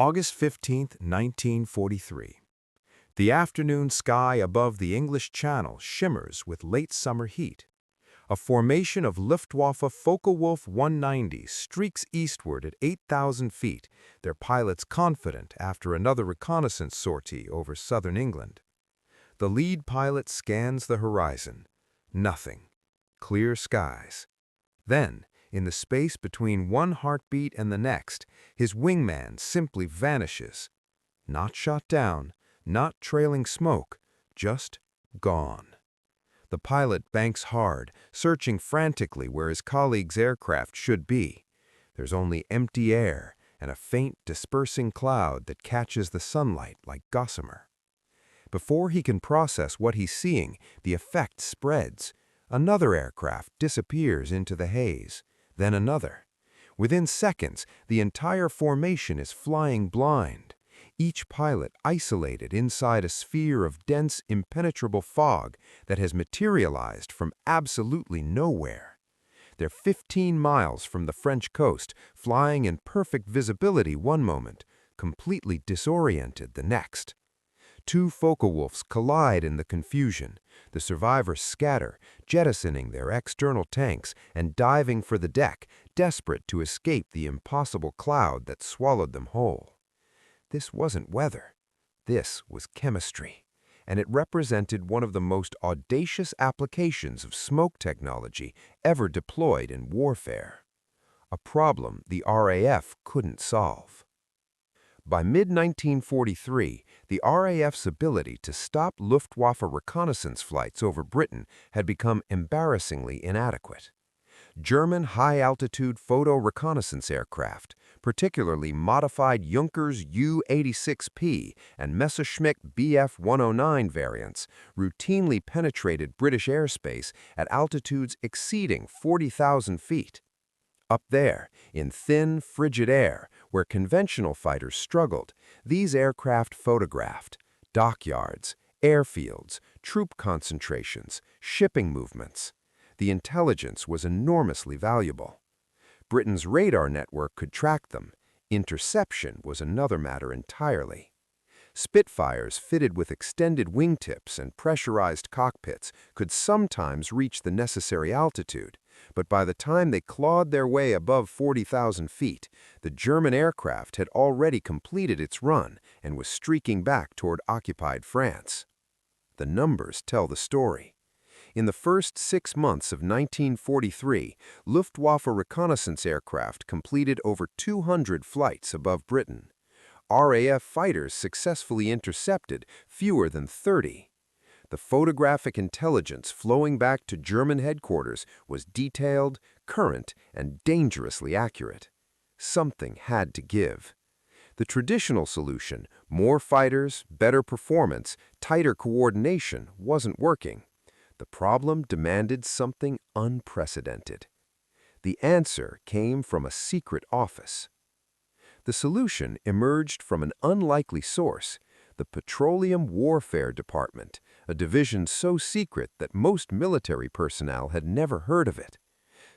August 15, 1943. The afternoon sky above the English Channel shimmers with late summer heat. A formation of Luftwaffe Focke-Wulf 190 streaks eastward at 8,000 feet, their pilots confident after another reconnaissance sortie over southern England. The lead pilot scans the horizon. Nothing. Clear skies. Then, in the space between one heartbeat and the next, his wingman simply vanishes. Not shot down, not trailing smoke, just gone. The pilot banks hard, searching frantically where his colleague's aircraft should be. There's only empty air and a faint dispersing cloud that catches the sunlight like gossamer. Before he can process what he's seeing, the effect spreads. Another aircraft disappears into the haze, then another. Within seconds, the entire formation is flying blind. Each pilot isolated inside a sphere of dense, impenetrable fog that has materialized from absolutely nowhere. They're 15 miles from the French coast, flying in perfect visibility one moment, completely disoriented the next. Two Focke-Wulfs collide in the confusion. The survivors scatter, jettisoning their external tanks and diving for the deck, desperate to escape the impossible cloud that swallowed them whole. This wasn't weather. This was chemistry, and it represented one of the most audacious applications of smoke technology ever deployed in warfare. A problem the RAF couldn't solve. By mid-1943, the RAF's ability to stop Luftwaffe reconnaissance flights over Britain had become embarrassingly inadequate. German high-altitude photo reconnaissance aircraft, particularly modified Junkers Ju-86P and Messerschmitt Bf 109 variants, routinely penetrated British airspace at altitudes exceeding 40,000 feet. Up there, in thin, frigid air, where conventional fighters struggled, these aircraft photographed dockyards, airfields, troop concentrations, shipping movements. The intelligence was enormously valuable. Britain's radar network could track them. Interception was another matter entirely. Spitfires fitted with extended wingtips and pressurized cockpits could sometimes reach the necessary altitude, but by the time they clawed their way above 40,000 feet, the German aircraft had already completed its run and was streaking back toward occupied France. The numbers tell the story. In the first 6 months of 1943, Luftwaffe reconnaissance aircraft completed over 200 flights above Britain. RAF fighters successfully intercepted fewer than 30. The photographic intelligence flowing back to German headquarters was detailed, current, and dangerously accurate. Something had to give. The traditional solution, more fighters, better performance, tighter coordination, wasn't working. The problem demanded something unprecedented. The answer came from a secret office. The solution emerged from an unlikely source, the Petroleum Warfare Department, a division so secret that most military personnel had never heard of it.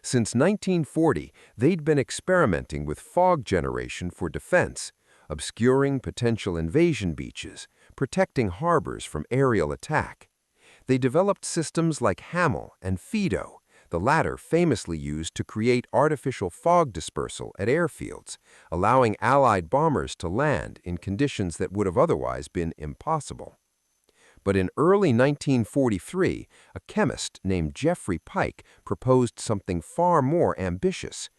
Since 1940, they'd been experimenting with fog generation for defense, obscuring potential invasion beaches, protecting harbors from aerial attack. They developed systems like Hamel and Fido, the latter famously used to create artificial fog dispersal at airfields, allowing Allied bombers to land in conditions that would have otherwise been impossible. But in early 1943, a chemist named Geoffrey Pike proposed something far more ambitious.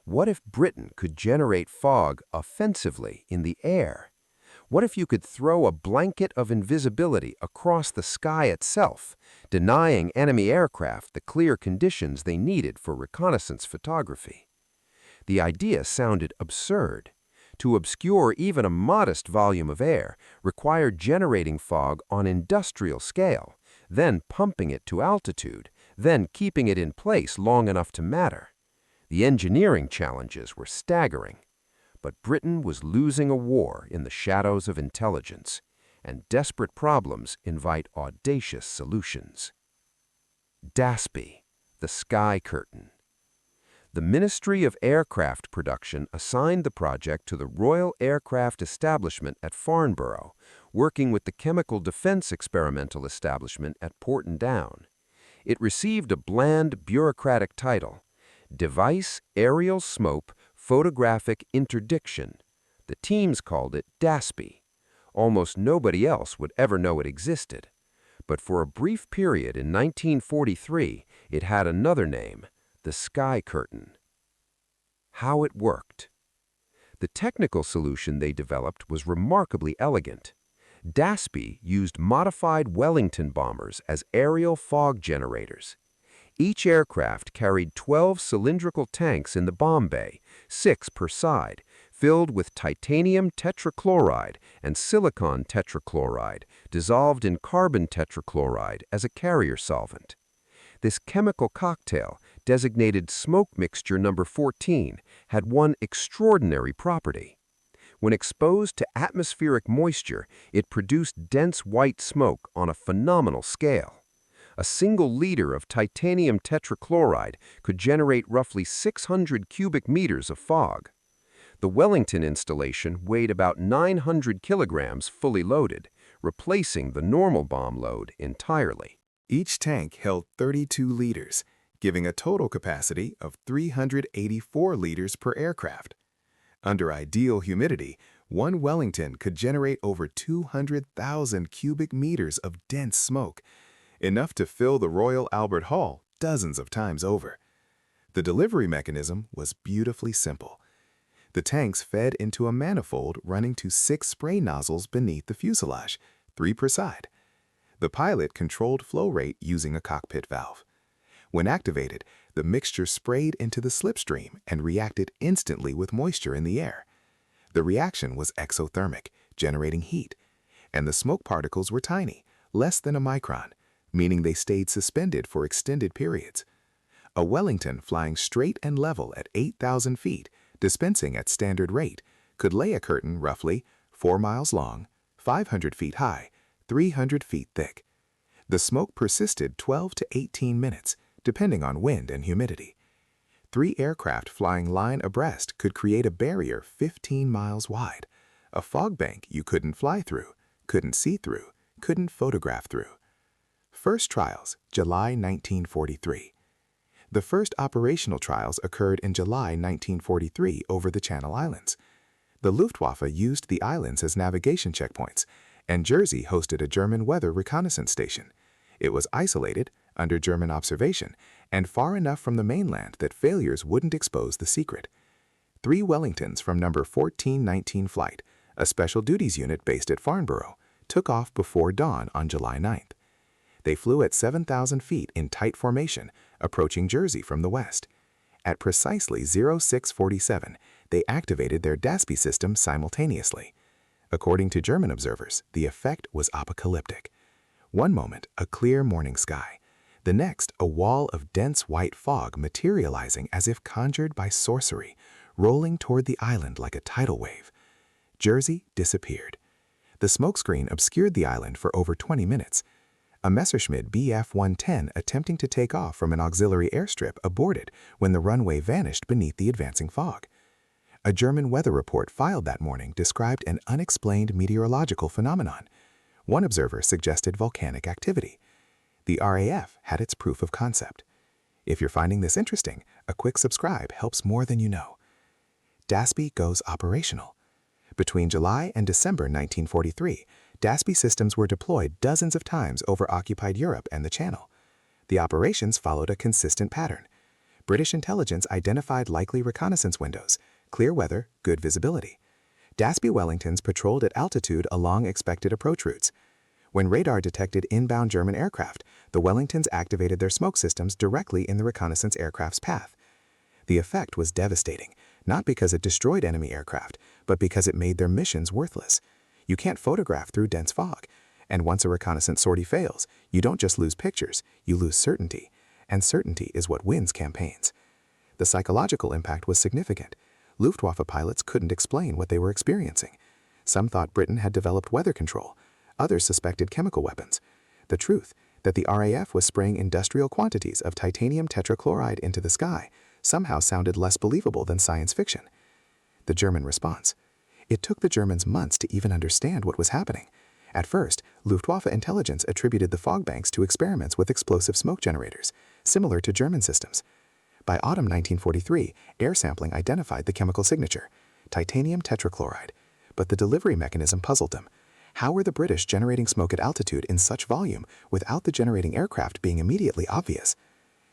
What if Britain could generate fog offensively in the air? What if you could throw a blanket of invisibility across the sky itself, denying enemy aircraft the clear conditions they needed for reconnaissance photography? The idea sounded absurd. To obscure even a modest volume of air required generating fog on industrial scale, then pumping it to altitude, then keeping it in place long enough to matter. The engineering challenges were staggering. But Britain was losing a war in the shadows of intelligence, and desperate problems invite audacious solutions. DASPI, the sky curtain. The Ministry of Aircraft Production assigned the project to the Royal Aircraft Establishment at Farnborough, working with the Chemical Defense Experimental Establishment at Porton Down. It received a bland, bureaucratic title, Device Aerial Smoke Photographic Interdiction. The teams called it DASPI. Almost nobody else would ever know it existed. But for a brief period in 1943, it had another name, the Sky Curtain. How it worked. The technical solution they developed was remarkably elegant. DASPI used modified Wellington bombers as aerial fog generators. Each aircraft carried 12 cylindrical tanks in the bomb bay, 6 per side, filled with titanium tetrachloride and silicon tetrachloride, dissolved in carbon tetrachloride as a carrier solvent. This chemical cocktail, designated smoke mixture number 14, had one extraordinary property. When exposed to atmospheric moisture, it produced dense white smoke on a phenomenal scale. A single liter of titanium tetrachloride could generate roughly 600 cubic meters of fog. The Wellington installation weighed about 900 kilograms fully loaded, replacing the normal bomb load entirely. Each tank held 32 liters, giving a total capacity of 384 liters per aircraft. Under ideal humidity, one Wellington could generate over 200,000 cubic meters of dense smoke, enough to fill the Royal Albert Hall dozens of times over. The delivery mechanism was beautifully simple. The tanks fed into a manifold running to 6 spray nozzles beneath the fuselage, 3 per side. The pilot controlled flow rate using a cockpit valve. When activated, the mixture sprayed into the slipstream and reacted instantly with moisture in the air. The reaction was exothermic, generating heat, and the smoke particles were tiny, less than a micron, meaning they stayed suspended for extended periods. A Wellington flying straight and level at 8,000 feet, dispensing at standard rate, could lay a curtain roughly 4 miles long, 500 feet high, 300 feet thick. The smoke persisted 12 to 18 minutes, depending on wind and humidity. 3 aircraft flying line abreast could create a barrier 15 miles wide, a fog bank you couldn't fly through, couldn't see through, couldn't photograph through. First trials, July 1943. The first operational trials occurred in July 1943 over the Channel Islands. The Luftwaffe used the islands as navigation checkpoints, and Jersey hosted a German weather reconnaissance station. It was isolated, under German observation, and far enough from the mainland that failures wouldn't expose the secret. 3 Wellingtons from number 1419 flight, a special duties unit based at Farnborough, took off before dawn on July 9th. They flew at 7,000 feet in tight formation, approaching Jersey from the west. At precisely 0647, they activated their DASPI system simultaneously. According to German observers, the effect was apocalyptic. One moment, a clear morning sky. The next, a wall of dense white fog materializing as if conjured by sorcery, rolling toward the island like a tidal wave. Jersey disappeared. The smokescreen obscured the island for over 20 minutes. A Messerschmitt Bf-110 attempting to take off from an auxiliary airstrip aborted when the runway vanished beneath the advancing fog. A German weather report filed that morning described an unexplained meteorological phenomenon. One observer suggested volcanic activity. The RAF had its proof of concept. If you're finding this interesting, a quick subscribe helps more than you know. DASPI goes operational. Between July and December 1943, DASPI systems were deployed dozens of times over occupied Europe and the Channel. The operations followed a consistent pattern. British intelligence identified likely reconnaissance windows, clear weather, good visibility. DASPI Wellingtons patrolled at altitude along expected approach routes. When radar detected inbound German aircraft, the Wellingtons activated their smoke systems directly in the reconnaissance aircraft's path. The effect was devastating, not because it destroyed enemy aircraft, but because it made their missions worthless. You can't photograph through dense fog, and once a reconnaissance sortie fails, you don't just lose pictures, you lose certainty, and certainty is what wins campaigns. The psychological impact was significant. Luftwaffe pilots couldn't explain what they were experiencing. Some thought Britain had developed weather control. Others suspected chemical weapons. The truth, that the RAF was spraying industrial quantities of titanium tetrachloride into the sky, somehow sounded less believable than science fiction. The German response. It took the Germans months to even understand what was happening. At first, Luftwaffe intelligence attributed the fog banks to experiments with explosive smoke generators, similar to German systems. By autumn 1943, air sampling identified the chemical signature, titanium tetrachloride, but the delivery mechanism puzzled them. How were the British generating smoke at altitude in such volume without the generating aircraft being immediately obvious?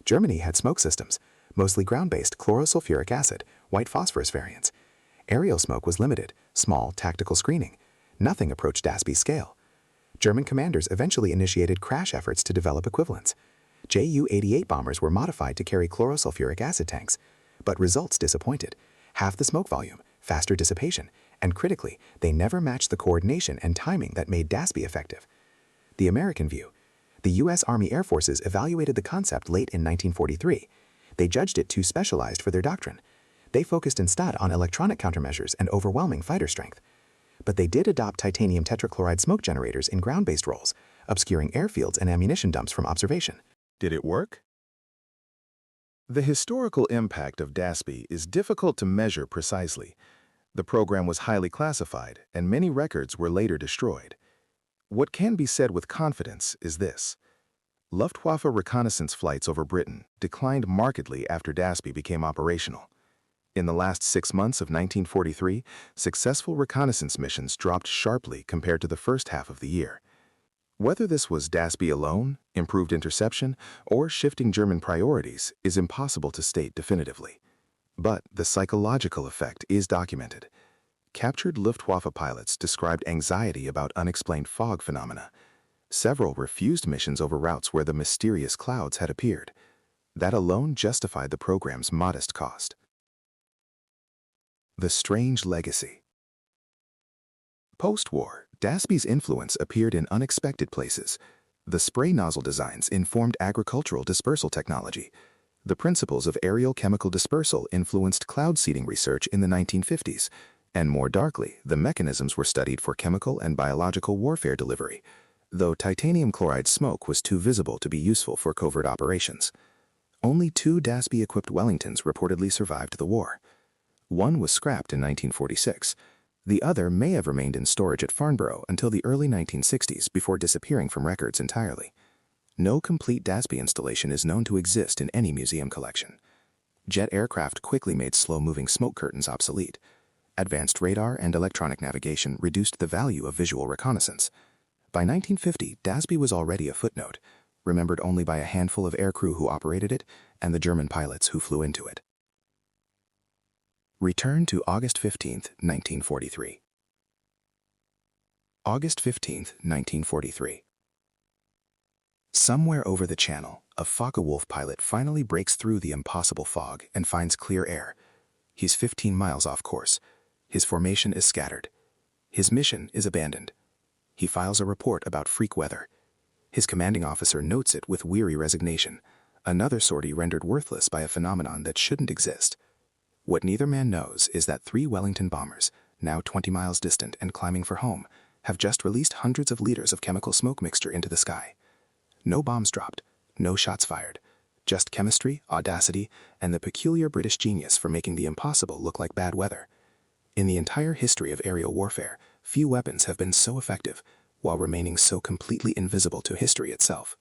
Germany had smoke systems, mostly ground-based chlorosulfuric acid, white phosphorus variants. Aerial smoke was limited, small tactical screening. Nothing approached DASPI scale. German commanders eventually initiated crash efforts to develop equivalents. Ju-88 bombers were modified to carry chlorosulfuric acid tanks, but results disappointed. Half the smoke volume, faster dissipation, and critically, they never matched the coordination and timing that made DASPI effective. The American view. The U.S. Army Air Forces evaluated the concept late in 1943. They judged it too specialized for their doctrine. They focused instead on electronic countermeasures and overwhelming fighter strength. But they did adopt titanium tetrachloride smoke generators in ground-based roles, obscuring airfields and ammunition dumps from observation. Did it work? The historical impact of DASPI is difficult to measure precisely. The program was highly classified, and many records were later destroyed. What can be said with confidence is this. Luftwaffe reconnaissance flights over Britain declined markedly after DASPI became operational. In the last 6 months of 1943, successful reconnaissance missions dropped sharply compared to the first half of the year. Whether this was DASPI alone, improved interception, or shifting German priorities is impossible to state definitively. But the psychological effect is documented. Captured Luftwaffe pilots described anxiety about unexplained fog phenomena. Several refused missions over routes where the mysterious clouds had appeared. That alone justified the program's modest cost. The strange legacy. Post-war, DASPI's influence appeared in unexpected places. The spray nozzle designs informed agricultural dispersal technology. The principles of aerial chemical dispersal influenced cloud seeding research in the 1950s, and more darkly, the mechanisms were studied for chemical and biological warfare delivery, though titanium chloride smoke was too visible to be useful for covert operations. Only 2 DASPI-equipped Wellingtons reportedly survived the war. One was scrapped in 1946. The other may have remained in storage at Farnborough until the early 1960s before disappearing from records entirely. No complete DASPI installation is known to exist in any museum collection. Jet aircraft quickly made slow-moving smoke curtains obsolete. Advanced radar and electronic navigation reduced the value of visual reconnaissance. By 1950, DASPI was already a footnote, remembered only by a handful of aircrew who operated it and the German pilots who flew into it. Return to August 15, 1943. August 15, 1943. Somewhere over the channel, a Focke-Wulf pilot finally breaks through the impossible fog and finds clear air. He's 15 miles off course. His formation is scattered. His mission is abandoned. He files a report about freak weather. His commanding officer notes it with weary resignation, another sortie rendered worthless by a phenomenon that shouldn't exist. What neither man knows is that 3 Wellington bombers, now 20 miles distant and climbing for home, have just released hundreds of liters of chemical smoke mixture into the sky. No bombs dropped, no shots fired, just chemistry, audacity, and the peculiar British genius for making the impossible look like bad weather. In the entire history of aerial warfare, few weapons have been so effective, while remaining so completely invisible to history itself.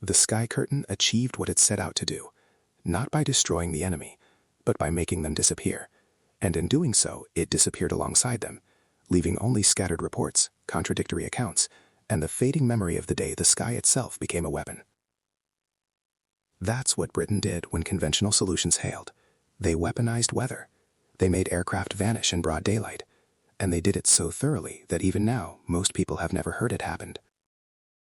The sky curtain achieved what it set out to do, not by destroying the enemy, but by making them disappear, and in doing so, it disappeared alongside them, leaving only scattered reports, contradictory accounts, and the fading memory of the day the sky itself became a weapon. That's what Britain did when conventional solutions failed. They weaponized weather. They made aircraft vanish in broad daylight, and they did it so thoroughly that even now, most people have never heard it happened.